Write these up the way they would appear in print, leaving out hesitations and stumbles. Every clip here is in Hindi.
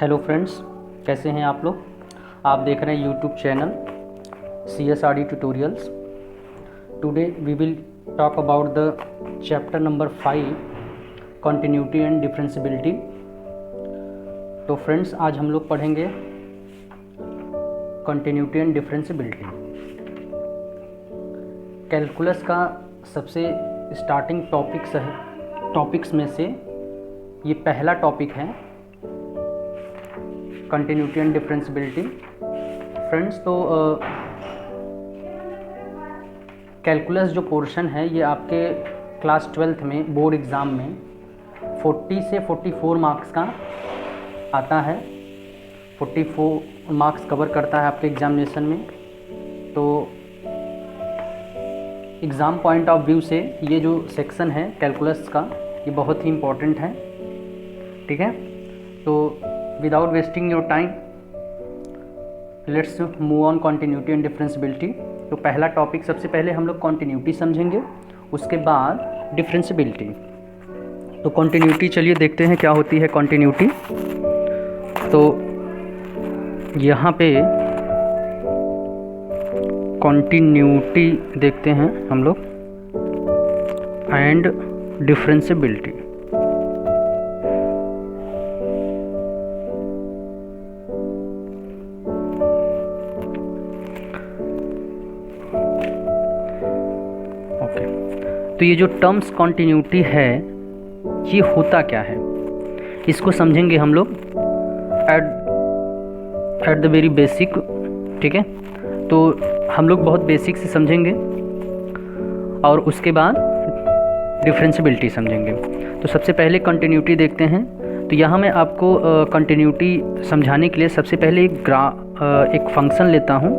हेलो फ्रेंड्स, कैसे हैं आप लोग। आप देख रहे हैं YouTube channel CSRD tutorials. Today we will talk about the chapter number 5 continuity and differentiability. तो फ्रेंड्स, आज हम लोग पढ़ेंगे कंटिन्यूटी एंड डिफरेंशियबिलिटी। कैलकुलस का सबसे स्टार्टिंग टॉपिक्स में से ये पहला टॉपिक है कंटिन्यूटी एंड डिफरेंशियबिलिटी। फ्रेंड्स, तो कैलकुलस जो पोर्शन है ये आपके क्लास 12th में बोर्ड एग्ज़ाम में 40 से 44 मार्क्स का आता है। 44 मार्क्स कवर करता है आपके एग्जामिनेशन में। तो एग्ज़ाम पॉइंट ऑफ व्यू से ये जो सेक्शन है कैलकुलस का, ये बहुत ही इम्पोर्टेंट है। ठीक है, तो without wasting your time let's move on continuity and differentiability. तो पहला टॉपिक, सबसे पहले हम लोग कंटिन्यूटी समझेंगे, उसके बाद डिफरेंशियबिलिटी। तो कंटिन्यूटी चलिए देखते हैं क्या होती है कंटिन्यूटी। तो यहाँ पे कंटिन्यूटी देखते हैं हम लोग एंड डिफरेंशियबिलिटी। तो ये जो टर्म्स कंटिन्यूटी है ये होता क्या है, इसको समझेंगे हम लोग एट द वेरी बेसिक। ठीक है, तो हम लोग बहुत बेसिक से समझेंगे और उसके बाद डिफरेंशियबिलिटी समझेंगे। तो सबसे पहले कंटिन्यूटी देखते हैं। तो यहाँ मैं आपको कंटिन्यूटी समझाने के लिए सबसे पहले एक फंक्शन लेता हूँ।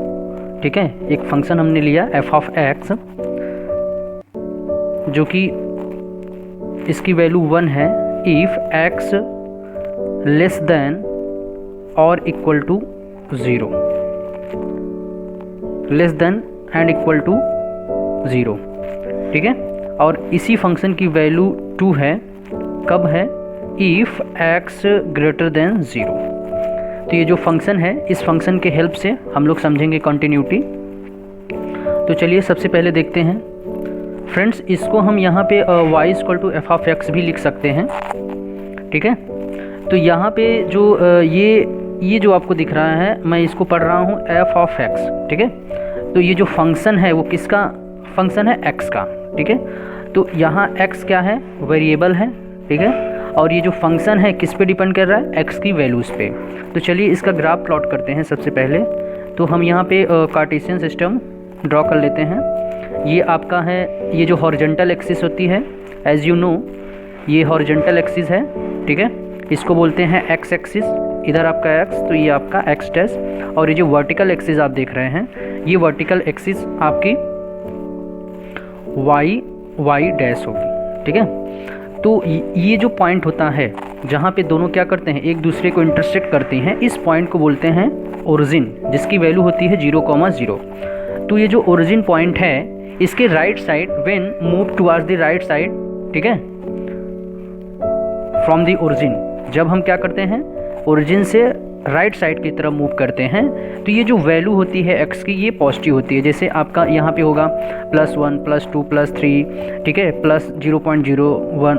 ठीक है, एक फंक्शन हमने लिया f(x), जो कि इसकी वैल्यू 1 है इफ़ x लेस देन और equal to 0, less than and equal to 0। ठीक है, और इसी फंक्शन की वैल्यू 2 है, कब है, इफ़ x ग्रेटर देन 0। तो ये जो फंक्शन है, इस फंक्शन के हेल्प से हम लोग समझेंगे कंटिन्यूटी। तो चलिए सबसे पहले देखते हैं फ्रेंड्स, इसको हम यहाँ पे y = f(x) भी लिख सकते हैं। ठीक है, तो यहाँ पे जो ये जो आपको दिख रहा है, मैं इसको पढ़ रहा हूँ f(x). ठीक है, तो ये जो फंक्शन है वो किसका फंक्शन है, x का। ठीक है, तो यहाँ x क्या है, वेरिएबल है। ठीक है, और ये जो फंक्शन है किस पे डिपेंड कर रहा है, x की वैल्यूज़ पे। तो चलिए इसका ग्राफ प्लॉट करते हैं सबसे पहले। तो हम यहाँ पे कार्टेशियन सिस्टम ड्रॉ कर लेते हैं। ये आपका है, ये जो हॉरिजॉन्टल एक्सिस होती है, एज यू नो ये हॉरिजॉन्टल एक्सिस है। ठीक है, इसको बोलते हैं x एक्सिस, इधर आपका x, तो ये आपका x डैश। और ये जो वर्टिकल एक्सिस आप देख रहे हैं, ये वर्टिकल एक्सिस आपकी y डैश होगी। ठीक है, तो ये जो पॉइंट होता है जहाँ पे दोनों क्या करते हैं, एक दूसरे को इंटरसेक्ट करते हैं, इस पॉइंट को बोलते हैं ओरिजिन, जिसकी वैल्यू होती है 0,0। तो ये जो ओरिजिन पॉइंट है, इसके right side when move towards the right side, ठीक है, फ्रॉम द ओरिजिन, जब हम क्या करते हैं ओरिजिन से राइट साइड की तरफ मूव करते हैं, तो ये जो वैल्यू होती है x की, ये पॉजिटिव होती है। जैसे आपका यहाँ पे होगा +1 +2 +3, ठीक है, +0.01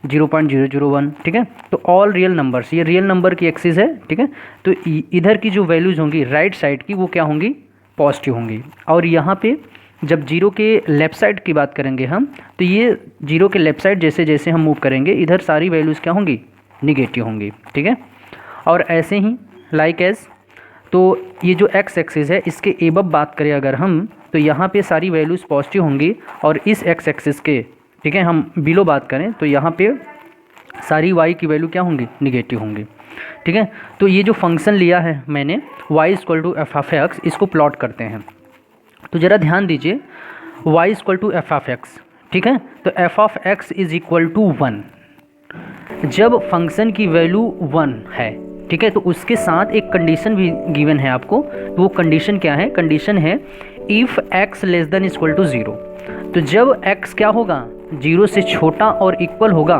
+0.001। ठीक है, तो ऑल रियल नंबर्स, ये रियल नंबर की एक्सिस है। ठीक है, तो इधर की जो वैल्यूज़ होंगी राइट साइड की, वो क्या होंगी, पॉजिटिव होंगी। और यहाँ पे जब जीरो के लेफ़्ट साइड की बात करेंगे हम, तो ये जीरो के लेफ़्ट साइड जैसे जैसे हम मूव करेंगे, इधर सारी वैल्यूज़ क्या होंगी, निगेटिव होंगी। ठीक है, और ऐसे ही लाइक एज, तो ये जो x एक्सिस है, इसके एबव बात करें अगर हम, तो यहाँ पे सारी वैल्यूज़ पॉजिटिव होंगी। और इस x एक्सिस के, ठीक है, हम बिलो बात करें तो यहाँ पे सारी y की वैल्यू क्या होंगी, निगेटिव होंगी। ठीक है, तो ये जो फंक्शन लिया है मैंने y = f(x), इसको प्लॉट करते हैं। तो ज़रा ध्यान दीजिए, y = f(x), ठीक है, तो f(x) = 1। जब फंक्शन की वैल्यू 1 है, ठीक है, तो उसके साथ एक कंडीशन भी गिवन है आपको। तो वो कंडीशन क्या है, कंडीशन है if x less than equal to 0। तो जब x क्या होगा, 0 से छोटा और इक्वल होगा,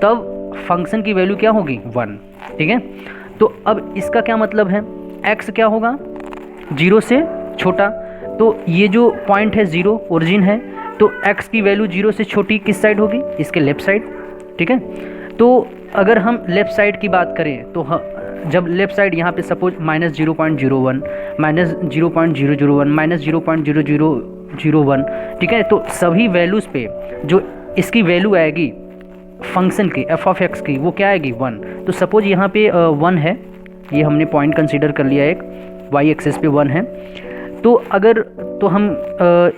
तब फंक्शन की वैल्यू क्या होगी, 1। ठीक है, तो अब इसका क्या मतलब है, x क्या होगा, 0 से छोटा। तो ये जो पॉइंट है 0 ओरिजिन है, तो x की वैल्यू 0 से छोटी किस साइड होगी, इसके लेफ्ट साइड। ठीक है, तो अगर हम लेफ़्ट साइड की बात करें तो जब लेफ़्ट साइड यहाँ पे सपोज -0.01, -0.001, -0.0001, ठीक है, तो सभी वैल्यूज़ पे जो इसकी वैल्यू आएगी फंक्शन की f(x) की, वो क्या आएगी, 1। तो सपोज यहाँ पे 1 है, ये हमने पॉइंट कंसीडर कर लिया, एक y एक्सिस पे 1 है। तो अगर तो हम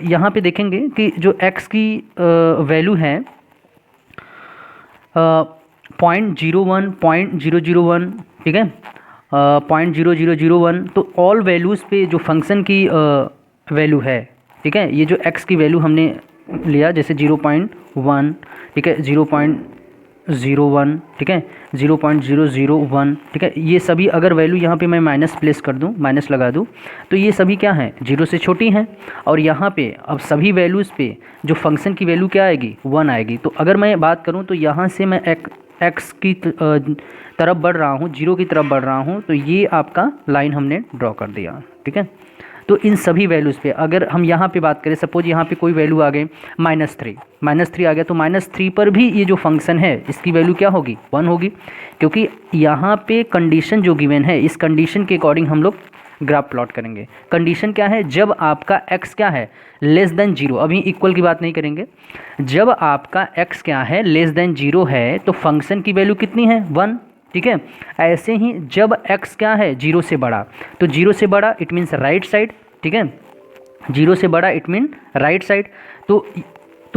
यहाँ पे देखेंगे कि जो x की वैल्यू है 0.01, 0.001, ठीक है, 0.0001, तो ऑल वैल्यूज़ पे जो फंक्शन की वैल्यू है, ठीक है, ये जो x की वैल्यू हमने लिया जैसे 0.1, ठीक है, 0.01, ठीक है, 0.001, ठीक है, ये सभी अगर वैल्यू यहाँ पे मैं माइनस प्लेस कर दूँ, माइनस लगा दूँ, तो ये सभी क्या हैं, 0 से छोटी हैं। और यहाँ पे अब सभी वैल्यूज़ पे जो फंक्शन की वैल्यू क्या आएगी, 1 आएगी। तो अगर मैं बात करूँ तो यहाँ से मैं एक्स की तरफ बढ़ रहा हूँ, 0 की तरफ बढ़ रहा हूँ, तो ये आपका लाइन हमने ड्रॉ कर दिया। ठीक है, तो इन सभी वैल्यूज़ पे अगर हम यहाँ पे बात करें, सपोज यहाँ पे कोई वैल्यू आ गई -3 आ गया, तो -3 पर भी ये जो फंक्शन है इसकी वैल्यू क्या होगी, 1 होगी, क्योंकि यहाँ पे कंडीशन जो गिवन है, इस कंडीशन के अकॉर्डिंग हम लोग ग्राफ प्लॉट करेंगे। कंडीशन क्या है, जब आपका x क्या है, लेस देन 0, अभी इक्वल की बात नहीं करेंगे, जब आपका x क्या है, लेस देन 0 है, तो फंक्शन की वैल्यू कितनी है, 1। ठीक है, ऐसे ही जब x क्या है, 0 से बड़ा, तो 0 से बड़ा इट मीन्स राइट साइड। ठीक है, 0 से बड़ा इट मीन राइट साइड। तो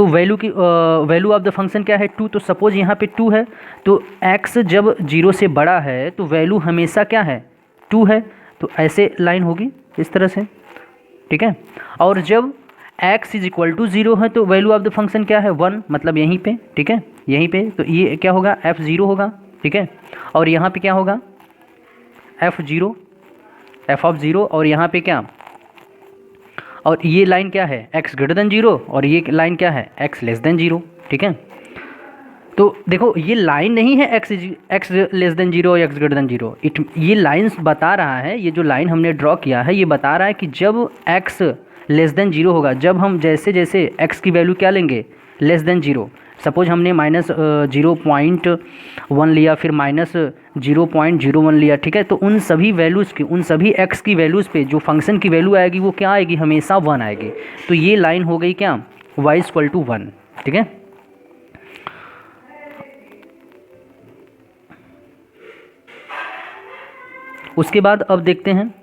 वैल्यू ऑफ द फंक्शन क्या है, 2। तो सपोज यहाँ पे 2 है, तो x जब 0 से बड़ा है तो वैल्यू हमेशा क्या है, 2 है। तो ऐसे लाइन होगी इस तरह से। ठीक है, और जब x इज इक्वल टू 0 है तो वैल्यू ऑफ द फंक्शन क्या है, 1, मतलब यहीं पे। ठीक है, यहीं पे, तो ये क्या होगा, f0 होगा। ठीक है, और यहाँ पे क्या होगा, f0, और यहाँ पे क्या, और ये लाइन क्या है, x ग्रेटर देन 0, और ये लाइन क्या है, x लेस देन 0। ठीक है, तो देखो ये लाइन नहीं है x लेस देन 0 और x ग्रेटर देन 0, ये लाइन्स बता रहा है, ये जो लाइन हमने ड्रॉ किया है ये बता रहा है कि जब x लेस देन 0 होगा, जब हम जैसे जैसे x की वैल्यू क्या लेंगे, लेस देन 0, सपोज हमने -0.1 लिया, फिर -0.01 लिया। ठीक है, तो उन सभी वैल्यूज़ की, उन सभी x की वैल्यूज़ पे जो फंक्शन की वैल्यू आएगी वो क्या आएगी, हमेशा 1 आएगी। तो ये लाइन हो गई क्या, y इक्वल टू 1। ठीक है, उसके बाद अब देखते हैं,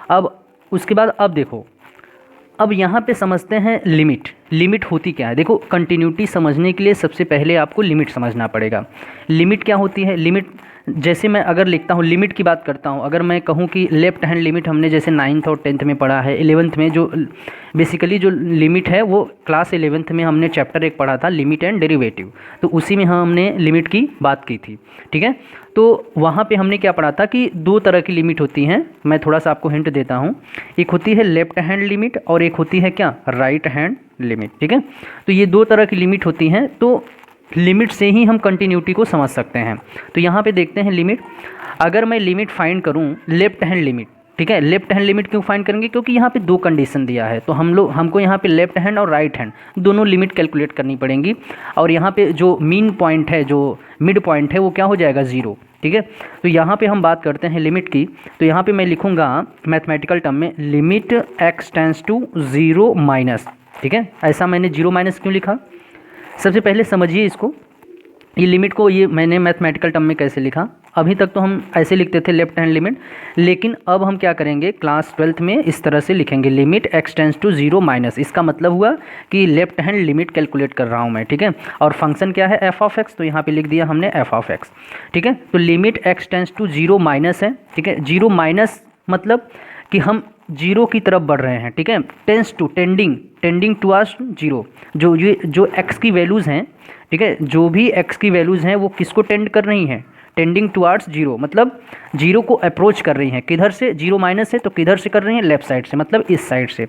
अब देखो, अब यहाँ पे समझते हैं लिमिट होती क्या है। देखो कंटिन्यूटी समझने के लिए सबसे पहले आपको लिमिट समझना पड़ेगा। लिमिट क्या होती है, लिमिट जैसे मैं अगर लिखता हूँ, लिमिट की बात करता हूँ, अगर मैं कहूँ कि लेफ्ट हैंड लिमिट हमने जैसे 9th और 10th में पढ़ा है, 11th में जो बेसिकली जो लिमिट है वो क्लास 11th में हमने चैप्टर 1 पढ़ा था, लिमिट एंड डेरिवेटिव, तो उसी में हमने लिमिट की बात की थी। ठीक है, तो वहाँ पे हमने क्या पढ़ा था कि 2 तरह की लिमिट होती हैं। मैं थोड़ा सा आपको हिंट देता हूँ, एक होती है लेफ्ट हैंड लिमिट और एक होती है क्या, राइट हैंड लिमिट। ठीक है, तो ये 2 तरह की लिमिट होती हैं, तो लिमिट से ही हम कंटिन्यूटी को समझ सकते हैं। तो यहाँ पे देखते हैं लिमिट, अगर मैं लिमिट फाइंड करूँ लेफ्ट हैंड लिमिट, ठीक है, लेफ्ट हैंड लिमिट क्यों फाइंड करेंगे, क्योंकि यहाँ पे 2 कंडीशन दिया है, तो हमको यहाँ पे लेफ्ट हैंड और राइट हैंड दोनों लिमिट कैलकुलेट करनी पड़ेंगी, और यहाँ पे जो मीन पॉइंट है, जो मिड पॉइंट है, वो क्या हो जाएगा, 0। ठीक है, तो यहाँ पे हम बात करते हैं लिमिट की, तो यहाँ पे मैं लिखूँगा मैथमेटिकल टर्म में limit x tends to 0 minus. ठीक है, ऐसा मैंने 0 माइनस क्यों लिखा, सबसे पहले समझिए इसको, ये लिमिट को ये मैंने मैथमेटिकल टर्म में कैसे लिखा। अभी तक तो हम ऐसे लिखते थे लेफ्ट हैंड लिमिट, लेकिन अब हम क्या करेंगे, क्लास 12th में इस तरह से लिखेंगे limit x tends to 0 minus. इसका मतलब हुआ कि लेफ्ट हैंड लिमिट कैलकुलेट कर रहा हूँ मैं। ठीक है, और फंक्शन क्या है, f(x), तो यहाँ पे लिख दिया हमने f(x). ठीक है, तो limit x tends to 0 minus है। ठीक है, 0 माइनस मतलब कि हम 0 की तरफ बढ़ रहे हैं। ठीक है, टेंडिंग टुवर्ड्स 0, जो x की वैल्यूज़ हैं, ठीक है, जो भी x की वैल्यूज़ हैं वो किसको टेंड कर रही हैं, टेंडिंग टुवर्ड्स 0, मतलब 0 को अप्रोच कर रही हैं। किधर से, 0 माइनस है तो किधर से कर रही हैं, लेफ्ट साइड से, मतलब इस साइड से।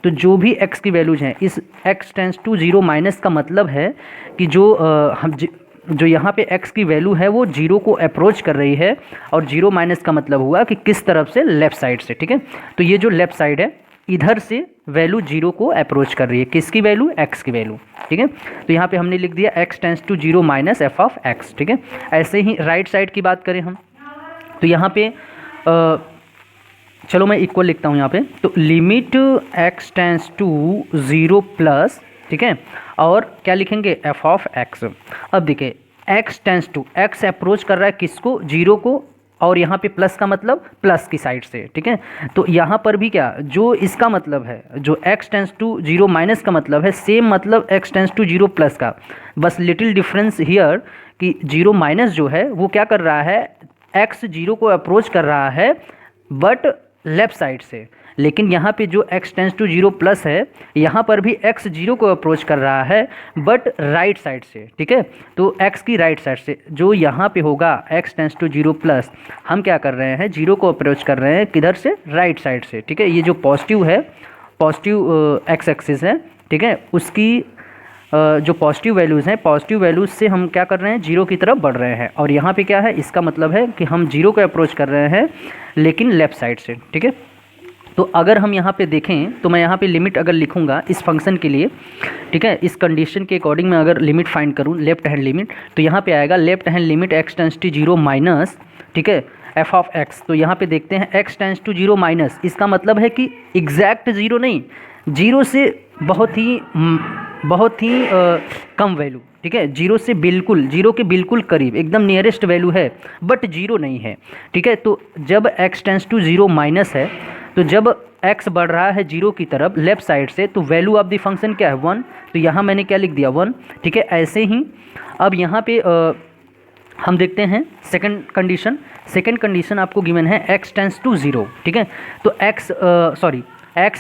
तो जो भी x की वैल्यूज़ हैं, इस x टेंड्स टू 0 माइनस का मतलब है कि जो जो यहाँ पे x की वैल्यू है वो 0 को अप्रोच कर रही है, और 0 माइनस का मतलब हुआ कि किस तरफ से, लेफ़्ट साइड से, ठीक है। तो ये जो लेफ़्ट साइड है इधर से वैल्यू 0 को अप्रोच कर रही है, किसकी वैल्यू, x की वैल्यू, ठीक है। तो यहाँ पे हमने लिख दिया x tends to 0 minus F of x, ठीक है। ऐसे ही राइट साइड की बात करें हम, तो यहाँ पे चलो मैं इक्वल लिखता हूँ यहाँ पे, तो limit x tends to 0 plus, ठीक है, और क्या लिखेंगे, f ऑफ x। अब देखिए x tends to, x approach कर रहा है किसको, 0 को, और यहाँ पे प्लस का मतलब प्लस की साइड से, ठीक है। तो यहाँ पर भी क्या, जो इसका मतलब है, जो x टेंस टू 0 माइनस का मतलब है, सेम मतलब x टेंस टू 0 प्लस का, बस लिटिल डिफरेंस हियर कि 0 माइनस जो है वो क्या कर रहा है, x 0 को अप्रोच कर रहा है बट लेफ्ट साइड से, लेकिन यहाँ पे जो x टेंस टू 0 प्लस है यहाँ पर भी x 0 को अप्रोच कर रहा है बट राइट साइड से, ठीक है। तो x की राइट साइड से जो यहाँ पे होगा x टेंस टू 0 प्लस, हम क्या कर रहे हैं, 0 को अप्रोच कर रहे हैं किधर से, राइट साइड से, ठीक है। ये जो पॉजिटिव है, पॉजिटिव x एक्सिस है, ठीक है, उसकी जो पॉजिटिव वैल्यूज़ हैं, पॉजिटिव वैल्यूज़ से हम क्या कर रहे हैं, 0 की तरफ बढ़ रहे हैं, और यहाँ पे क्या है, इसका मतलब है कि हम 0 को अप्रोच कर रहे हैं लेकिन लेफ़्ट साइड से, ठीक है। तो अगर हम यहाँ पे देखें तो मैं यहाँ पे लिमिट अगर लिखूँगा इस फंक्शन के लिए, ठीक है, इस कंडीशन के अकॉर्डिंग मैं अगर लिमिट फाइंड करूँ, लेफ्ट हैंड लिमिट, तो यहाँ पे आएगा left hand limit x tends to 0 minus, ठीक है, f ऑफ x। तो यहाँ पे देखते हैं x टेंस टू 0 माइनस, इसका मतलब है कि एग्जैक्ट 0 नहीं, 0 से बहुत ही कम वैल्यू, ठीक है, 0 से बिल्कुल, 0 के बिल्कुल करीब, एकदम नियरेस्ट वैल्यू है बट 0 नहीं है, ठीक है। तो जब x टेंस टू 0 माइनस है, तो जब x बढ़ रहा है 0 की तरफ लेफ्ट साइड से, तो वैल्यू ऑफ द फंक्शन क्या है, 1। तो यहाँ मैंने क्या लिख दिया, 1, ठीक है। ऐसे ही अब यहाँ पे हम देखते हैं सेकंड कंडीशन आपको गिवन है x टेंस टू 0, ठीक है। तो x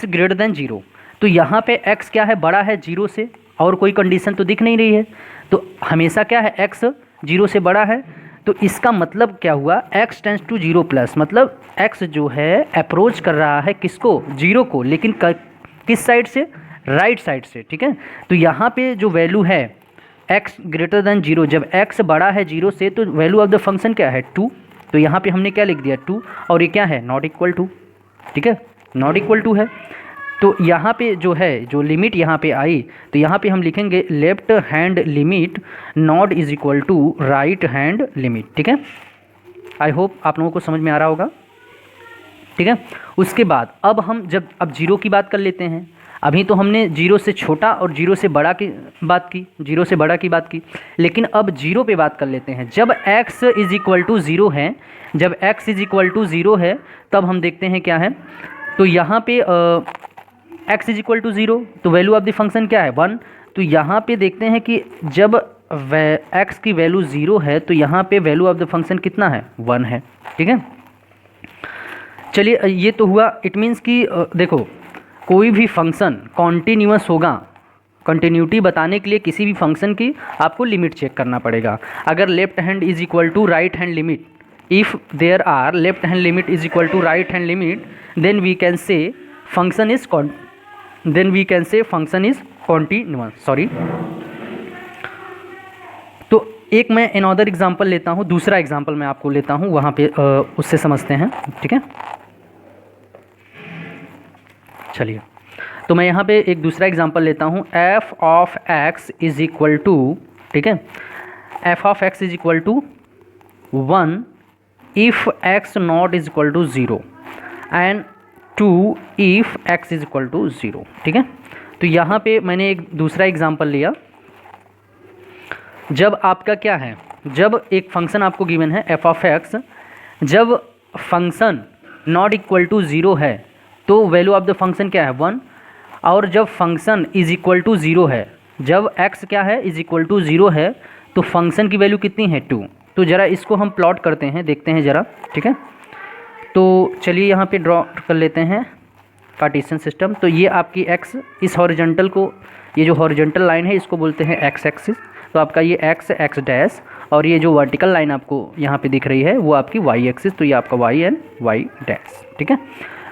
ग्रेटर देन 0, तो यहाँ पे x क्या है, बड़ा है 0 से, और कोई कंडीशन तो दिख नहीं रही है, तो हमेशा क्या है, x 0 से बड़ा है। तो इसका मतलब क्या हुआ, x टेंस टू 0 प्लस, मतलब x जो है अप्रोच कर रहा है किसको, 0 को, लेकिन किस साइड से, राइट साइड से, ठीक है। तो यहाँ पे जो वैल्यू है x ग्रेटर देन 0, जब x बड़ा है 0 से, तो वैल्यू ऑफ द फंक्शन क्या है, 2। तो यहाँ पे हमने क्या लिख दिया, 2, और ये क्या है, नॉट इक्वल टू, ठीक है, नॉट इक्वल टू है। तो यहाँ पे जो है, जो लिमिट यहाँ पे आई, तो यहाँ पे हम लिखेंगे left hand limit not is equal to right hand limit, ठीक है। आई होप आप लोगों को समझ में आ रहा होगा, ठीक है। उसके बाद अब हम जब 0 की बात कर लेते हैं, अभी तो हमने 0 से छोटा और 0 से बड़ा की बात की, 0 से बड़ा की बात की, लेकिन अब 0 पे बात कर लेते हैं। जब x इज इक्वल टू 0 है, जब x इज इक्वल टू 0 है, तब हम देखते हैं क्या है, तो यहाँ पे x इज इक्वल टू 0, तो वैल्यू ऑफ द फंक्शन क्या है, 1। तो यहाँ पे देखते हैं कि जब x की वैल्यू 0 है, तो यहाँ पे वैल्यू ऑफ द फंक्शन कितना है, 1 है, ठीक है। चलिए ये तो हुआ, इट मीन्स कि देखो कोई भी फंक्शन कॉन्टीन्यूअस होगा, कंटिन्यूटी बताने के लिए किसी भी फंक्शन की आपको लिमिट चेक करना पड़ेगा। अगर left hand is equal to right hand limit, if there are left hand limit is equal to right hand limit, then we can say function is continuous, sorry. तो एक मैं अनदर एग्जांपल लेता हूँ, दूसरा एग्जांपल मैं आपको लेता हूँ, वहाँ पे उससे समझते हैं, ठीक है। चलिए तो मैं यहाँ पे एक दूसरा एग्जांपल लेता हूँ, f of x is equal to, ठीक है, f of x is equal to 1 if x not is equal to 0 and 2 if x is equal to 0, ठीक है। तो यहाँ पे मैंने एक दूसरा एग्जांपल लिया, जब आपका क्या है, जब एक फंक्शन आपको गिवन है f ऑफ x, जब फंक्शन नॉट इक्वल टू 0 है तो वैल्यू ऑफ द फंक्शन क्या है, 1, और जब फंक्शन इज इक्वल टू 0 है, जब x क्या है, इज इक्वल टू 0 है, तो फंक्शन की वैल्यू कितनी है, 2। तो ज़रा इसको हम प्लॉट करते हैं, देखते हैं ज़रा, ठीक है। तो चलिए यहाँ पे ड्रॉ कर लेते हैं कार्टेशियन सिस्टम। तो ये आपकी x, इस हॉरिजॉन्टल को, ये जो हॉरिजॉन्टल लाइन है इसको बोलते हैं x एक्सिस, तो आपका ये x डैश, और ये जो वर्टिकल लाइन आपको यहाँ पे दिख रही है वो आपकी y एक्सिस, तो ये आपका y एंड y डैश, ठीक है।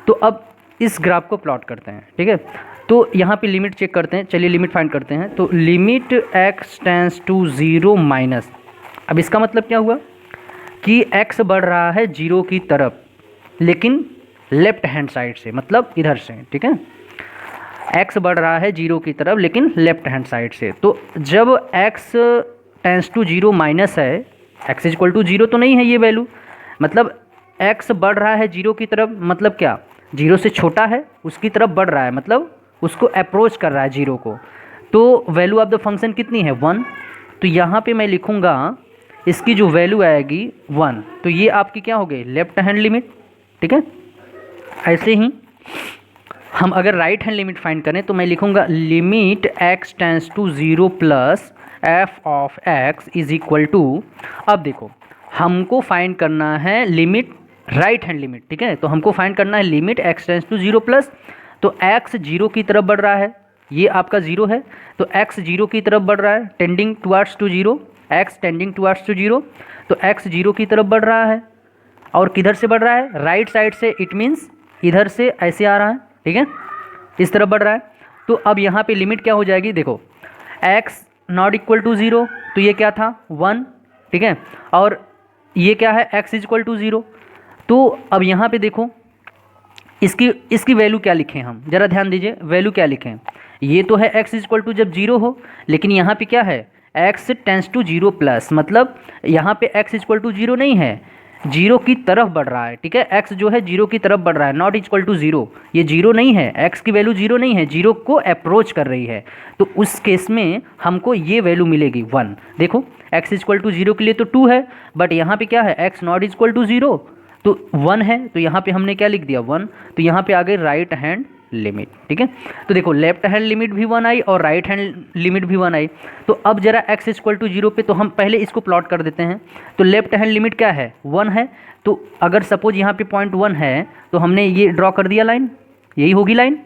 तो अब इस ग्राफ को प्लॉट करते हैं, ठीक है। तो यहाँ पे लिमिट चेक करते हैं, चलिए लिमिट फाइंड करते हैं। तो limit x tends to 0 minus, अब इसका मतलब क्या हुआ कि x बढ़ रहा है 0 की तरफ, लेकिन लेफ्ट हैंड साइड से, मतलब इधर से, ठीक है। x बढ़ रहा है 0 की तरफ लेकिन लेफ्ट हैंड साइड से। तो जब x टेंस टू 0 माइनस है, x इक्वल टू 0 तो नहीं है ये वैल्यू, मतलब x बढ़ रहा है 0 की तरफ, मतलब क्या, 0 से छोटा है उसकी तरफ बढ़ रहा है, मतलब उसको अप्रोच कर रहा है 0 को। तो वैल्यू ऑफ द फंक्शन कितनी है, 1। तो यहाँ पे मैं लिखूँगा इसकी जो वैल्यू आएगी 1, तो ये आपकी क्या हो गई, लेफ्ट हैंड लिमिट, ठीक है। ऐसे ही हम अगर राइट हैंड लिमिट फाइंड करें तो मैं लिखूँगा limit x tends to 0 plus f of x is equal to, अब देखो हमको फाइंड करना है लिमिट राइट हैंड लिमिट, ठीक है। तो हमको फाइंड करना है limit x tends to 0 plus, तो x 0 की तरफ बढ़ रहा है, ये आपका 0 है, तो x 0 की तरफ बढ़ रहा है, tending towards to 0, x tending towards to 0, तो x 0 की तरफ बढ़ रहा है, और किधर से बढ़ रहा है, राइट साइड से, इट मीन्स इधर से ऐसे आ रहा है, ठीक है, इस तरफ बढ़ रहा है। तो अब यहाँ पे लिमिट क्या हो जाएगी, देखो x नॉट इक्वल टू 0, तो ये क्या था 1, ठीक है, और ये क्या है x इक्वल टू 0। तो अब यहाँ पे देखो इसकी वैल्यू क्या लिखें हम, ज़रा ध्यान दीजिए, वैल्यू क्या लिखें, ये तो है x इक्वल टू जब 0 हो, लेकिन यहाँ पे क्या है x टेंस टू 0 प्लस, मतलब यहाँ पे x इक्वल टू 0 नहीं है, 0 की तरफ बढ़ रहा है, ठीक है, x जो है 0 की तरफ बढ़ रहा है, नॉट इक्वल टू 0, ये 0 नहीं है, x की वैल्यू 0 नहीं है, 0 को अप्रोच कर रही है, तो उस केस में हमको ये वैल्यू मिलेगी 1। देखो x इक्वल टू 0 के लिए तो 2 है, बट यहाँ पे क्या है x नॉट इक्वल टू 0 तो 1 है, तो यहाँ पे हमने क्या लिख दिया 1, तो यहाँ पे आ गई राइट हैंड लिमिट, ठीक है। तो देखो लेफ्ट हैंड लिमिट भी 1 आई और राइट हैंड लिमिट भी 1 आई। तो अब जरा x इक्वल टू 0 पे तो हम पहले इसको प्लॉट कर देते हैं। तो लेफ्ट हैंड लिमिट क्या है 1 है, तो अगर सपोज यहाँ पे पॉइंट 1 है तो हमने ये ड्रॉ कर दिया लाइन, यही होगी लाइन,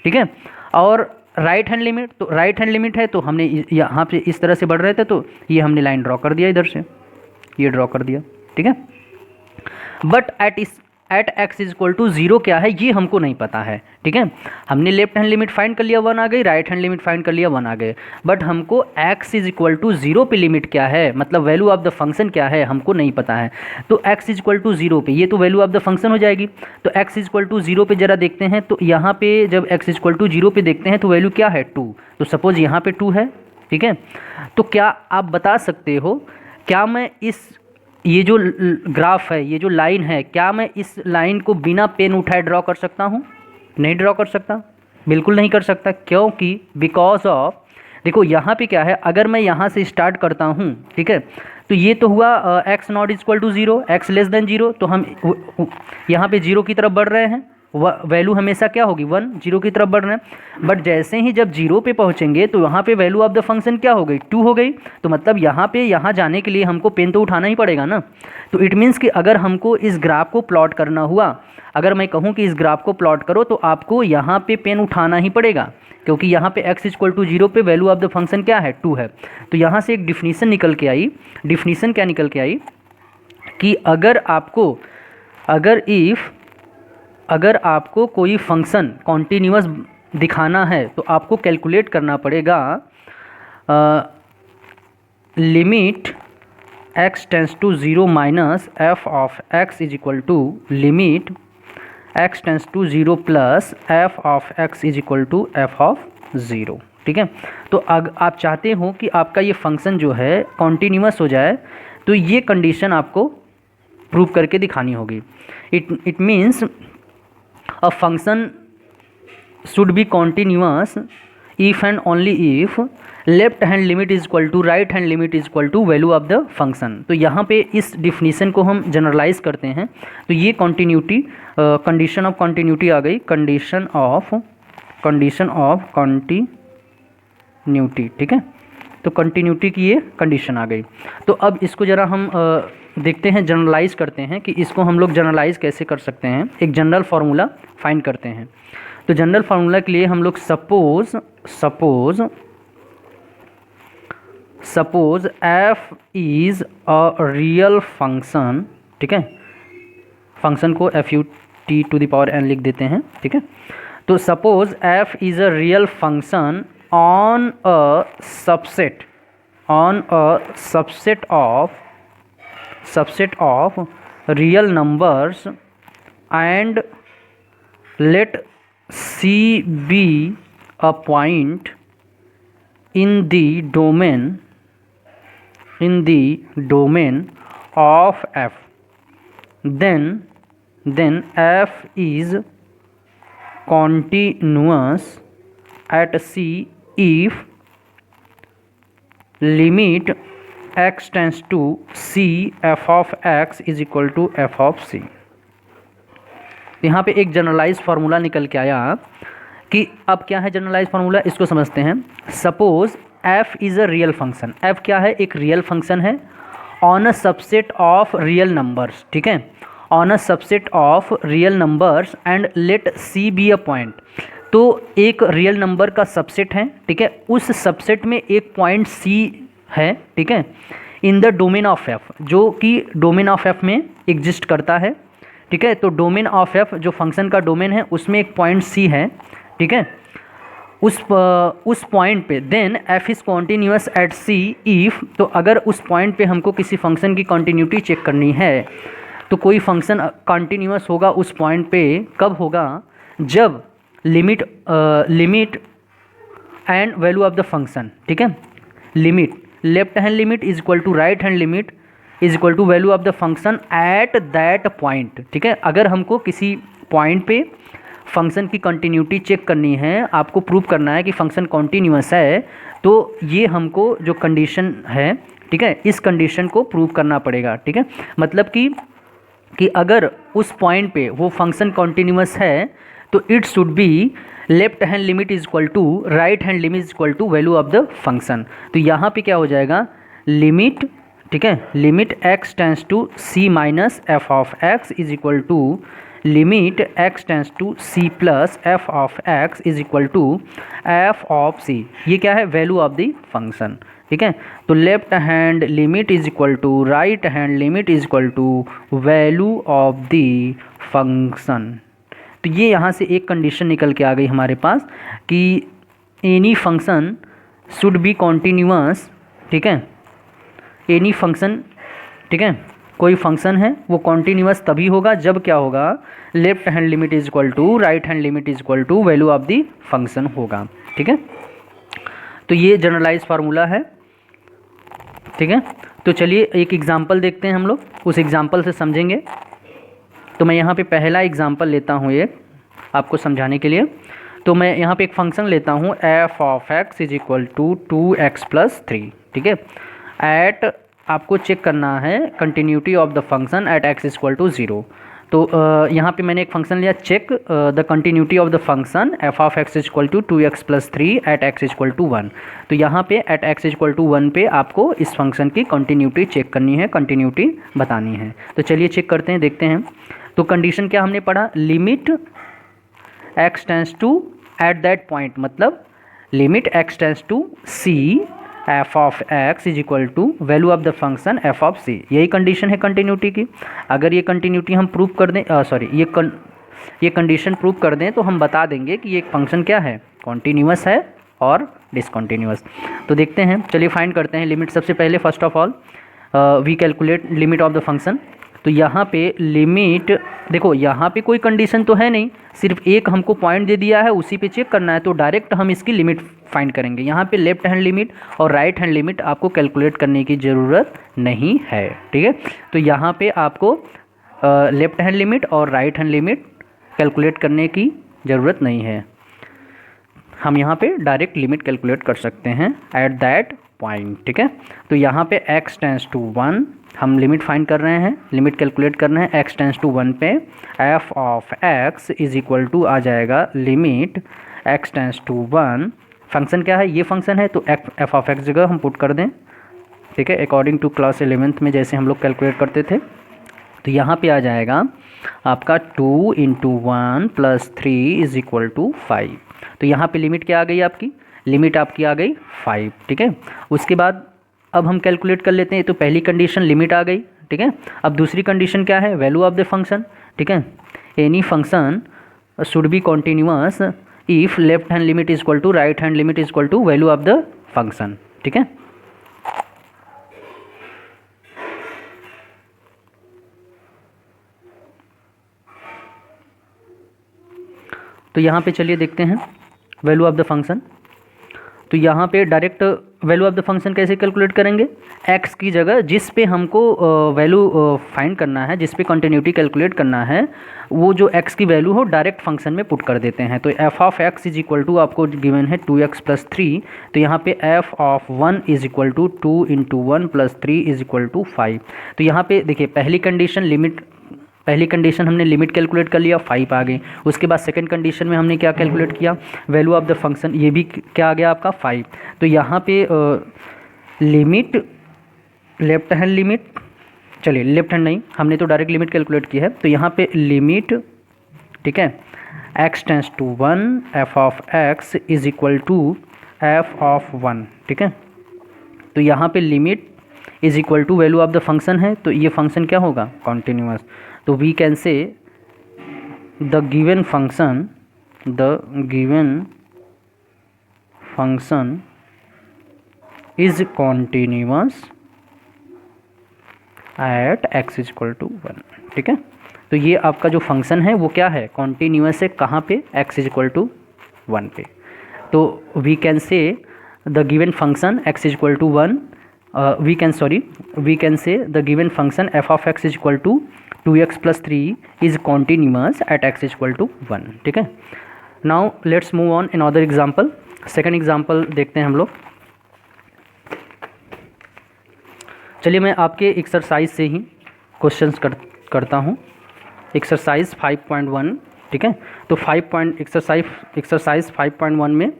ठीक है। और राइट हैंड लिमिट, तो राइट हैंड लिमिट है तो हमने यहाँ पे इस तरह से बढ़ रहे थे, तो ये हमने लाइन ड्रॉ कर दिया, इधर से ये ड्रॉ कर दिया, ठीक है। But at x equal to 0 क्या है ये हमको नहीं पता है, ठीक है। हमने लेफ्ट हैंड लिमिट फाइंड कर लिया 1 आ गई, राइट हैंड लिमिट फाइंड कर लिया 1 आ गए, बट हमको x इज इक्वल टू 0 पे लिमिट क्या है, मतलब वैल्यू ऑफ द फंक्शन क्या है हमको नहीं पता है। तो x इज इक्वल टू 0 पे ये तो वैल्यू ऑफ द फंक्शन हो जाएगी। तो x इज इक्वल टू 0 पे जरा देखते हैं, तो यहाँ पे जब x इज इक्वल टू 0 पे देखते हैं तो वैल्यू क्या है 2, तो सपोज यहाँ पे 2 है, ठीक है। तो क्या आप बता सकते हो, क्या मैं ये जो ग्राफ है, ये जो लाइन है, क्या मैं इस लाइन को बिना पेन उठाए ड्रॉ कर सकता हूँ, नहीं ड्रॉ कर सकता, बिल्कुल नहीं कर सकता, क्योंकि बिकॉज ऑफ, देखो यहाँ पे क्या है, अगर मैं यहाँ से स्टार्ट करता हूँ, ठीक है, तो ये तो हुआ x not equal to 0, x less than 0, तो हम यहाँ पे 0 की तरफ बढ़ रहे हैं, वैल्यू हमेशा क्या होगी 1, 0 की तरफ बढ़ रहे हैं। बट जैसे ही जब 0 पे पहुँचेंगे तो यहाँ पे वैल्यू ऑफ द फंक्शन क्या हो गई 2 हो गई, तो मतलब यहाँ जाने के लिए हमको पेन तो उठाना ही पड़ेगा ना। तो इट मीन्स कि अगर हमको इस ग्राफ को प्लॉट करना हुआ, अगर मैं कहूँ कि इस ग्राफ को प्लॉट करो तो आपको यहाँ पे पेन उठाना ही पड़ेगा, क्योंकि यहाँ पे x इक्वल टू 0 पे वैल्यू ऑफ द फंक्शन क्या है 2 है। तो यहाँ से एक डिफिनीसन निकल के आई, डिफिनीसन क्या निकल के आई कि अगर आपको कोई फंक्शन कॉन्टीन्यूअस दिखाना है तो आपको कैलकुलेट करना पड़ेगा limit x tends to 0 minus f of x is equal to limit x tends to 0 plus f of x is equal to f of 0, ठीक है। तो आप चाहते हो कि आपका ये फंक्शन जो है कॉन्टीन्यूअस हो जाए, तो ये कंडीशन आपको प्रूव करके दिखानी होगी। It means a function should be continuous if and only if left hand limit is equal to right hand limit is equal to value of the function. तो यहाँ पे इस डिफिनीसन को हम जनरलाइज करते हैं, तो ये कॉन्टीन्यूटी, कंडीशन ऑफ कॉन्टीन्यूटी आ गई, कंडीशन ऑफ कॉन्टीन्यूटी, ठीक है। तो कंटिन्यूटी की ये कंडीशन आ गई। तो अब इसको ज़रा हम देखते हैं, जनरलाइज करते हैं कि इसको हम लोग जनरलाइज कैसे कर सकते हैं। एक जनरल फार्मूला फाइंड करते हैं। तो जनरल फार्मूला के लिए हम लोग suppose f is a real function, ठीक है, फंक्शन को fut⁴n लिख देते हैं, ठीक है। तो suppose f is a real function on a subset on a subset of real numbers and let C be a point in the domain of F, then F is continuous at C if limit x tends to C f of x is equal to f of c। यहाँ पे एक जनरलाइज फार्मूला निकल के आया कि अब क्या है जनरलाइज फार्मूला, इसको समझते हैं। Suppose f is a real function, f क्या है, एक रियल फंक्शन है on a subset of real numbers, ठीक है, on a subset of real numbers and let c be a point. तो एक रियल नंबर का सबसेट है, ठीक है, उस सबसेट में एक पॉइंट c है, ठीक है, in the domain of f, जो कि डोमेन ऑफ f में एग्जिस्ट करता है, ठीक है। तो डोमेन ऑफ f जो फंक्शन का डोमेन है उसमें एक पॉइंट c है, ठीक है, उस पॉइंट पे then f is continuous at c if, तो अगर उस पॉइंट पे हमको किसी फंक्शन की कॉन्टीन्यूटी चेक करनी है तो कोई फंक्शन कॉन्टीन्यूअस होगा उस पॉइंट पे, कब होगा, जब limit and value of the function, ठीक है, limit left hand limit is equal to right hand limit is equal to value of the function at that point, ठीक है। अगर हमको किसी पॉइंट पे फंक्शन की कंटिन्यूटी चेक करनी है, आपको प्रूव करना है कि फंक्शन कॉन्टीन्यूअस है, तो ये हमको जो कंडीशन है, ठीक है, इस कंडीशन को प्रूव करना पड़ेगा, ठीक है। मतलब कि अगर उस पॉइंट पे वो फंक्शन कॉन्टीन्यूअस है तो it should be left hand limit is equal to right hand limit is equal to value of the function. तो यहाँ पे क्या हो जाएगा, लिमिट, ठीक है, limit x tends to c minus F of x is equal to limit x tends to c plus F of x is equal to F of c। ये क्या है, वैल्यू ऑफ द फंक्शन, ठीक है। तो left hand limit is equal to right hand limit is equal to value of the function. तो ये यहाँ से एक कंडीशन निकल के आ गई हमारे पास कि any function should be continuous, ठीक है, एनी फंक्शन, ठीक है, कोई फंक्शन है वो कॉन्टीन्यूअस तभी होगा जब क्या होगा, left hand limit is equal to right hand limit is equal to value of the function होगा, ठीक है। तो ये जनरलाइज फार्मूला है, ठीक है। तो चलिए एक एग्जांपल देखते हैं हम लोग, उस एग्जांपल से समझेंगे। तो मैं यहाँ पे पहला एग्जांपल लेता हूँ एक आपको समझाने के लिए। तो मैं यहाँ पे एक फंक्शन लेता हूँ F of X is equal to 2x plus 3, ठीक है। एट आपको चेक करना है continuity of the function at x is equal to 0। तो यहाँ पे मैंने एक फंक्शन लिया check the continuity of the function F of X is equal to 2x plus 3 at x is equal to 1। तो यहाँ पे at x is equal to 1 पे आपको इस फंक्शन की कंटिन्यूटी चेक करनी है, कंटिन्यूटी बतानी है। तो चलिए चेक करते हैं, देखते हैं। तो कंडीशन क्या हमने पढ़ा, limit x tends to at that point, मतलब limit x tends to c F of x is equal to value of the function F of c। यही कंडीशन है कंटिन्यूटी की। अगर ये कंटिन्यूटी हम प्रूव कर दें, ये कंडीशन प्रूव कर दें तो हम बता देंगे कि ये एक फंक्शन क्या है, कॉन्टीन्यूअस है और डिसकॉन्टीन्यूअस। तो देखते हैं, चलिए फाइंड करते हैं लिमिट। सबसे पहले first of all we calculate limit of the function. तो यहाँ पे लिमिट, देखो यहाँ पे कोई कंडीशन तो है नहीं, सिर्फ एक हमको पॉइंट दे दिया है, उसी पे चेक करना है, तो डायरेक्ट हम इसकी लिमिट फाइंड करेंगे। यहाँ पे लेफ्ट हैंड लिमिट और राइट हैंड लिमिट आपको कैलकुलेट करने की ज़रूरत नहीं है, ठीक है। तो यहाँ पे आपको लेफ्ट हैंड लिमिट और राइट हैंड लिमिट कैलकुलेट करने की ज़रूरत नहीं है, हम यहाँ पे डायरेक्ट लिमिट कैलकुलेट कर सकते हैं एट दैट पॉइंट, ठीक है। तो यहाँ पे x टेंस टू 1 हम लिमिट फाइंड कर रहे हैं, लिमिट कैलकुलेट कर रहे हैं। x टेंस टू 1 पे f of x is equal to आ जाएगा limit x tends to 1। Function क्या है, ये फंक्शन है, तो f ऑफ x जगह हम पुट कर दें, ठीक है, अकॉर्डिंग टू क्लास 11th में जैसे हम लोग कैलकुलेट करते थे। तो यहाँ पे आ जाएगा आपका 2 into 1 plus 3 is equal to 5। तो यहाँ पे लिमिट क्या आ गई, आपकी लिमिट आपकी आ गई 5, ठीक है। उसके बाद अब हम कैलकुलेट कर लेते हैं। तो पहली कंडीशन लिमिट आ गई, ठीक है। अब दूसरी कंडीशन क्या है, वैल्यू ऑफ द फंक्शन, ठीक है। Any function should be continuous if left hand limit is equal to right hand limit is equal to value of the function, ठीक है। तो यहाँ पे चलिए देखते हैं वैल्यू ऑफ द फंक्शन। तो यहाँ पे direct value of the function कैसे कैलकुलेट करेंगे, x की जगह जिस पे हमको वैल्यू फाइंड करना है, जिस पे कंटिन्यूटी कैलकुलेट करना है, वो जो x की वैल्यू हो डायरेक्ट फंक्शन में पुट कर देते हैं। तो f of x is equal to आपको गिवन है 2x + 3, तो यहाँ पे f of 1 is equal to 2 × 1 + 3 is equal to 5। तो यहाँ पे देखिए पहली कंडीशन हमने लिमिट कैलकुलेट कर लिया, 5 आ गई। उसके बाद सेकंड कंडीशन में हमने क्या कैलकुलेट किया, वैल्यू ऑफ द फंक्शन, ये भी क्या आ गया आपका 5। तो यहाँ पे लिमिट लेफ्ट हैंड लिमिट, चलिए लेफ्ट हैंड नहीं, हमने तो डायरेक्ट लिमिट कैलकुलेट की है। तो यहाँ पे लिमिट, ठीक है, x tends to 1 f of x is equal to f of 1, ठीक है। तो यहाँ पे limit is equal to value of the function है, तो ये फंक्शन क्या होगा, कॉन्टिन्यूअस। तो we can say the given function is continuous at x is equal to 1, ठीक है। तो ये आपका जो फंक्शन है वो क्या है, कॉन्टिन्यूअस है, कहाँ पे, x इज इक्वल टू 1 पे। तो we can say the given function x is equal to 1, we can say the given function f of x is equal to 2x + 3 is continuous at x is equal to 1, ठीक है। now let's move on another example, second example देखते हैं हम लोग। चलिए मैं आपके एक्सरसाइज से ही क्वेश्चंस करता हूँ, एक्सरसाइज 5.1, ठीक है। तो एक्सरसाइज 5.1 में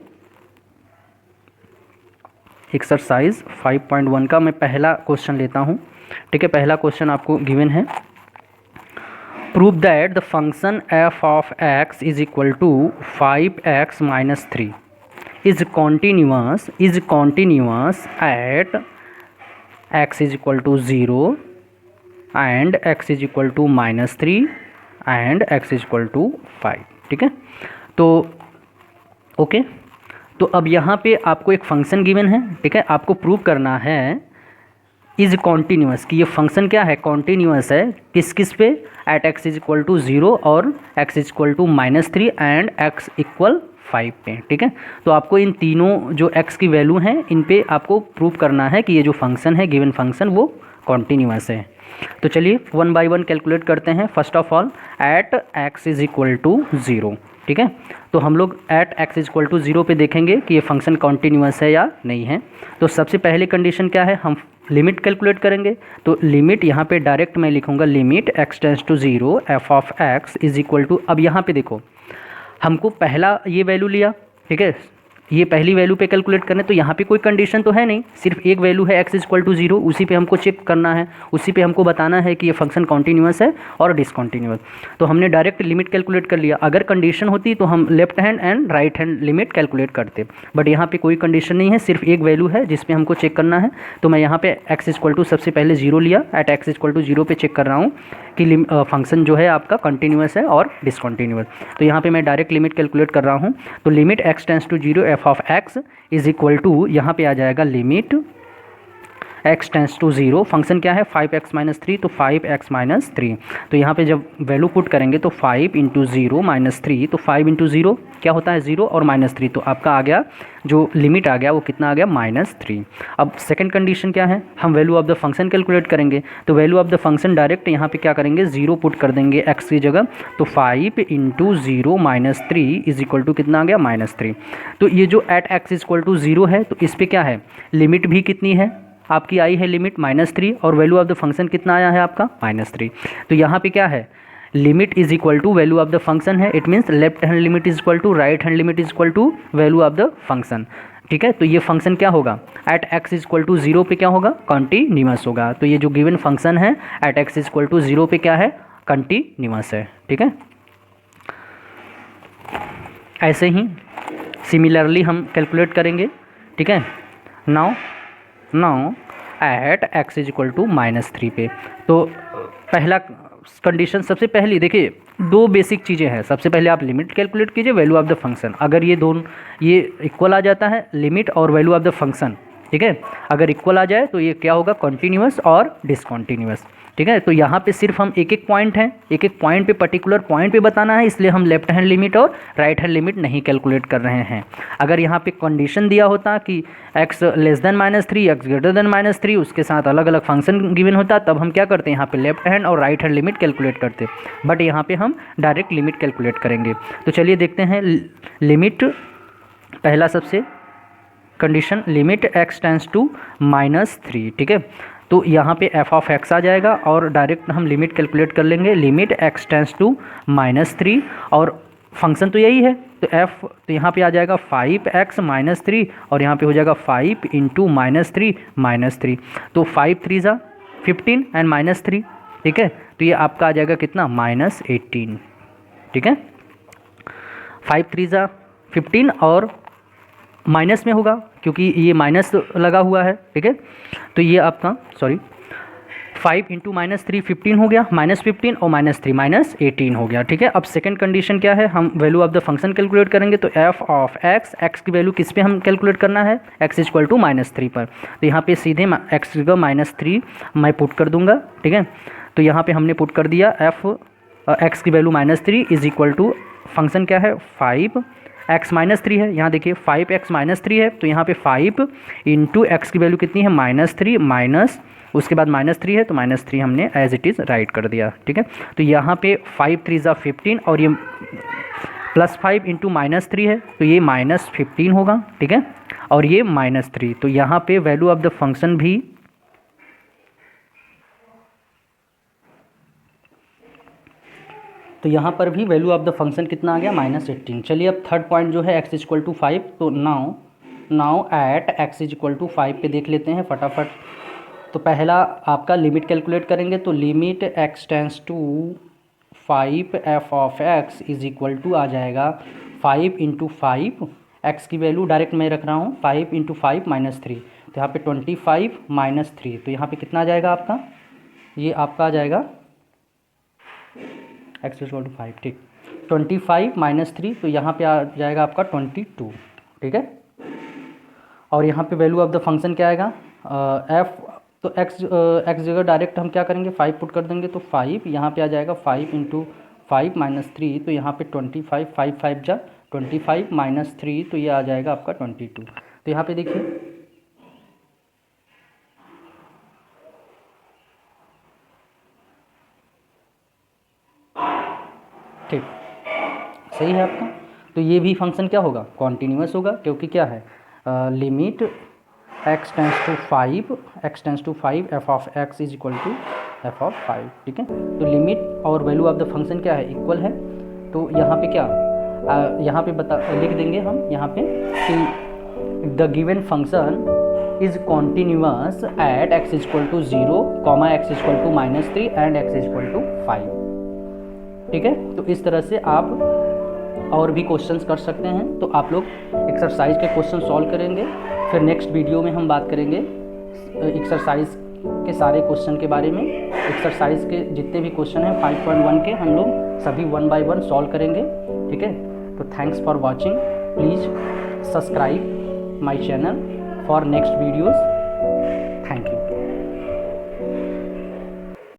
एक्सरसाइज 5.1 का मैं पहला क्वेश्चन लेता हूँ, ठीक है। पहला क्वेश्चन आपको गिवन है, prove that the function f of x is equal to 5x - 3 is continuous at x is equal to 0 and x is equal to -3 and x is equal to 5, ठीक है। तो ओके, तो अब यहाँ पे आपको एक फंक्शन गिवन है, ठीक है। आपको प्रूव करना है इज कॉन्टीन्यूअस, कि ये फंक्शन क्या है, कॉन्टीन्यूअस है, किस पे, at x is equal to 0 और x is equal to -3 and x equal 5 पे, ठीक है। तो आपको इन तीनों जो x की वैल्यू हैं इन पे आपको प्रूव करना है कि ये जो फंक्शन है, गिवन फंक्शन, वो कॉन्टीन्यूअस है। तो चलिए 1 बाय 1 कैलकुलेट करते हैं। First of all at x is equal to 0, ठीक है। तो हम लोग at x is equal to 0 पे देखेंगे कि ये फंक्शन कॉन्टीन्यूअस है या नहीं है। तो सबसे पहले कंडीशन क्या है, हम लिमिट कैलकुलेट करेंगे। तो लिमिट यहाँ पे डायरेक्ट मैं लिखूँगा, limit x tends to 0 f of x is equal to, अब यहाँ पे देखो हमको पहला ये वैल्यू लिया, ठीक है, ये पहली वैल्यू पे कैलकुलेट करना है। तो यहाँ पे कोई कंडीशन तो है नहीं, सिर्फ एक वैल्यू है x इज इक्वल टू 0, उसी पे हमको चेक करना है, उसी पे हमको बताना है कि ये फंक्शन कॉन्टीन्यूअस है और डिसकॉन्टीन्यूअस। तो हमने डायरेक्ट लिमिट कैलकुलेट कर लिया। अगर कंडीशन होती तो हम left hand and right hand limit calculate करते, बट यहाँ पे कोई कंडीशन नहीं है, सिर्फ एक वैल्यू है जिस पे हमको चेक करना है। तो मैं यहाँ पे x इज इक्वल टू सबसे पहले 0 लिया, at x is equal to 0 पे चेक कर रहा हूँ कि फंक्शन जो है आपका कंटिन्यूअस है और डिसकंटिन्यूअस। तो यहाँ पे मैं डायरेक्ट लिमिट कैलकुलेट कर रहा हूँ। तो limit x tends to 0 f of x is equal to, यहाँ पे आ जाएगा limit x tends to 0, function क्या है 5x - 3, तो 5x - 3। तो यहाँ पे जब वैल्यू पुट करेंगे तो 5 × 0 - 3, तो 5 × 0 क्या होता है 0 और -3, तो आपका आ गया जो लिमिट आ गया वो कितना आ गया -3। अब सेकंड कंडीशन क्या है, हम value of the function calculate करेंगे। तो value of the function direct यहाँ पे क्या करेंगे, 0 पुट कर देंगे x की जगह। तो 5 × 0 - 3 इज इक्वल टू कितना आ गया -3। तो ये जो at x is equal to 0 है, तो इस पर क्या है, लिमिट भी कितनी है आपकी आई है, लिमिट -3, और वैल्यू ऑफ द फंक्शन कितना आया है आपका -3। तो यहाँ पे क्या है, limit is equal to value of the function है, it means left hand limit is equal to right hand limit is equal to value of the function, ठीक है। तो ये फंक्शन क्या होगा, at x is equal to 0 पे क्या होगा, कॉन्टीन्यूअस होगा। तो ये जो गिवन फंक्शन है at x is equal to 0 पे क्या है, कॉन्टीन्यूअस है, ठीक है। ऐसे ही सिमिलरली हम कैलकुलेट करेंगे, ठीक है। Now at x is equal to -3 पे, तो पहला कंडीशन, सबसे पहली देखिए दो बेसिक चीज़ें हैं। सबसे पहले आप लिमिट कैलकुलेट कीजिए, वैल्यू ऑफ द फंक्शन, अगर ये दोनों ये इक्वल आ जाता है, लिमिट और वैल्यू ऑफ द फंक्शन, ठीक है। अगर इक्वल आ जाए तो ये क्या होगा, कॉन्टीन्यूअस और डिसकॉन्टीन्यूअस। ठीक है, तो यहाँ पे सिर्फ हम एक एक पॉइंट हैं, एक एक पॉइंट पे पर्टिकुलर पॉइंट पे बताना है, इसलिए हम लेफ्ट हैंड लिमिट और राइट हैंड लिमिट नहीं कैलकुलेट कर रहे हैं। अगर यहाँ पे कंडीशन दिया होता कि x less then -3 x greater than -3 उसके साथ अलग अलग फंक्शन गिवन होता, तब हम क्या करते हैं यहाँ पे लेफ्ट हैंड और राइट हैंड लिमिट कैलकुलेट करते, बट यहाँ पे हम डायरेक्ट लिमिट कैलकुलेट करेंगे। तो चलिए देखते हैं लिमिट। पहला सबसे condition limit x tends to -3। ठीक है, तो यहाँ पे f ऑफ x आ जाएगा और डायरेक्ट हम लिमिट कैलकुलेट कर लेंगे, लिमिट x टेंस टू -3 और फंक्शन तो यही है, तो f तो यहाँ पे आ जाएगा 5x -3 और यहाँ पे हो जाएगा 5 इंटू -3 तो 5 3 ज़ा 15 एंड -3। ठीक है, तो ये आपका आ जाएगा कितना, -18। ठीक है, 5 3 ज़ा 15 और माइनस में होगा क्योंकि ये माइनस लगा हुआ है। ठीक है, तो ये आपका 5 इंटू -3 15 हो गया, -15 और -3 -18 हो गया। ठीक है, अब सेकंड कंडीशन क्या है, हम value of the function calculate करेंगे। तो f ऑफ x की वैल्यू किस पे हम कैलकुलेट करना है, x इक्वल टू -3 पर। तो यहाँ पे सीधे x -3 मैं पुट कर दूंगा। ठीक है, तो यहाँ पे हमने पुट कर दिया x की value -3 is equal to function क्या है 5x -3 है। यहाँ देखिए 5x -3 है, तो यहाँ पे 5 इंटू एक्स की वैल्यू कितनी है -3 माइनस उसके बाद -3 है, तो -3 हमने एज इट इज़ राइट कर दिया। ठीक है, तो यहाँ पे 5 3 ज़ा 15 और ये +5 इंटू -3 है, तो ये -15 होगा। ठीक है, और ये -3, तो यहाँ पे वैल्यू ऑफ द फंक्शन भी तो यहाँ पर भी वैल्यू ऑफ द फंक्शन कितना आ गया, -18। चलिए अब थर्ड पॉइंट जो है x इक्वल टू 5, तो now at x equal to 5 पे देख लेते हैं फटाफट। तो पहला आपका लिमिट कैलकुलेट करेंगे, तो limit x tends to 5 f of x is equal to आ जाएगा 5 इंटू 5, x की वैल्यू डायरेक्ट मैं रख रहा हूँ 5 इंटू 5 -3, तो यहाँ पे 25 -3, तो यहाँ पे कितना आ जाएगा आपका, ये आपका आ जाएगा x इक्वल टू 5। ठीक, 25 -3, तो यहाँ पे आ जाएगा आपका 22। ठीक है, और यहाँ पे वैल्यू ऑफ द फंक्शन क्या आएगा f, तो x जगह डायरेक्ट हम क्या करेंगे 5 पुट कर देंगे, तो 5 यहाँ पे आ जाएगा 5 इंटू 5 -3, तो यहाँ पे 25 5 5 जा 25 -3, तो ये आ जाएगा आपका 22। तो यहाँ पे देखिए ठीक सही है आपका। तो ये भी फंक्शन क्या होगा, कॉन्टीन्यूअस होगा, क्योंकि क्या है limit x tends to 5 f of x is equal to f of 5। ठीक है, तो लिमिट और वैल्यू ऑफ द फंक्शन क्या है, इक्वल है। तो यहाँ पे क्या यहाँ पे लिख देंगे हम यहाँ पे कि the given function is continuous at x equal to 0, x equal to -3 and x equal to 5। ठीक है, तो इस तरह से आप और भी क्वेश्चंस कर सकते हैं। तो आप लोग एक्सरसाइज के क्वेश्चन सॉल्व करेंगे, फिर नेक्स्ट वीडियो में हम बात करेंगे एक्सरसाइज के सारे क्वेश्चन के बारे में। एक्सरसाइज के जितने भी क्वेश्चन हैं 5.1 के हम लोग सभी 1 बाय 1 सॉल्व करेंगे। ठीक है, तो thanks for watching, please subscribe my channel for next videos.